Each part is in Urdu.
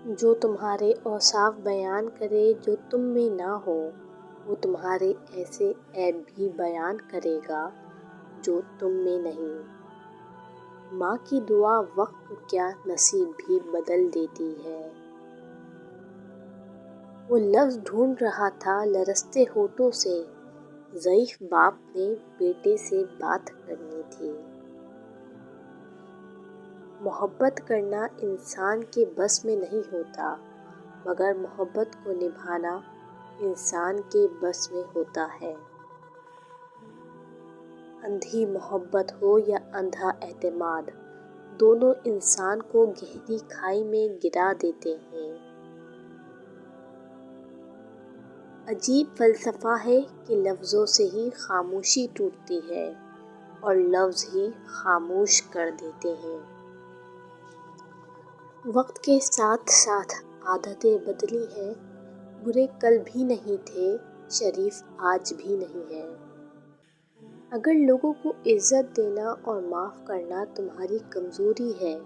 جو تمہارے اوصاف بیان کرے جو تم میں نہ ہو، وہ تمہارے ایسے عیب بھی بیان کرے گا جو تم میں نہیں۔ ماں کی دعا وقت کو کیا نصیب بھی بدل دیتی ہے۔ وہ لفظ ڈھونڈ رہا تھا لرزتے ہونٹوں سے، ضعیف باپ نے بیٹے سے بات کرنی تھی۔ محبت کرنا انسان کے بس میں نہیں ہوتا، مگر محبت کو نبھانا انسان کے بس میں ہوتا ہے۔ اندھی محبت ہو یا اندھا اعتماد، دونوں انسان کو گہری کھائی میں گرا دیتے ہیں۔ عجیب فلسفہ ہے کہ لفظوں سے ہی خاموشی ٹوٹتی ہے اور لفظ ہی خاموش کر دیتے ہیں۔ وقت کے ساتھ ساتھ عادتیں بدلی ہیں، برے کل بھی نہیں تھے، شریف آج بھی نہیں ہیں۔ اگر لوگوں کو عزت دینا اور معاف کرنا تمہاری کمزوری ہے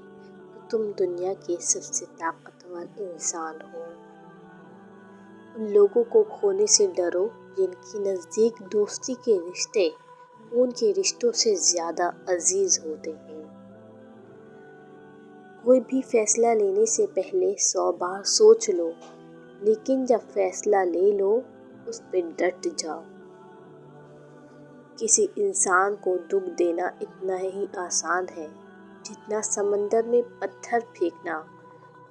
تو تم دنیا کے سب سے طاقتور انسان ہو۔ ان لوگوں کو کھونے سے ڈرو جن کی نزدیک دوستی کے رشتے خون کے رشتوں سے زیادہ عزیز ہوتے ہیں۔ کوئی بھی فیصلہ لینے سے پہلے 100 بار سوچ لو، لیکن جب فیصلہ لے لو اس پہ ڈٹ جاؤ۔ کسی انسان کو دکھ دینا اتنا ہی آسان ہے جتنا سمندر میں پتھر پھینکنا،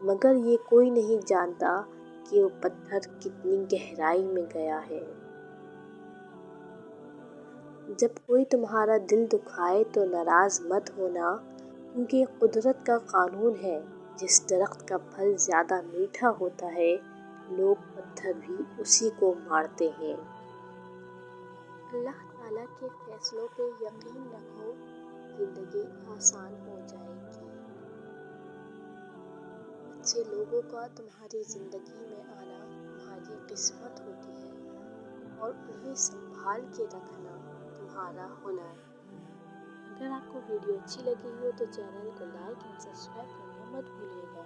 مگر یہ کوئی نہیں جانتا کہ وہ پتھر کتنی گہرائی میں گیا ہے۔ جب کوئی تمہارا دل دکھائے تو ناراض مت ہونا، کیونکہ یہ قدرت کا قانون ہے۔ جس درخت کا پھل زیادہ میٹھا ہوتا ہے، لوگ پتھر بھی اسی کو مارتے ہیں۔ اللہ تعالیٰ کے فیصلوں پہ یقین رکھو، زندگی آسان ہو جائے گی۔ اچھے لوگوں کا تمہاری زندگی میں آنا تمہاری قسمت ہوتی ہے اور انہیں سنبھال کے رکھنا تمہارا ہنر۔ اگر آپ کو ویڈیو اچھی لگی ہو تو چینل کو لائک اور سبسکرائب کرنا مت بھولیے گا۔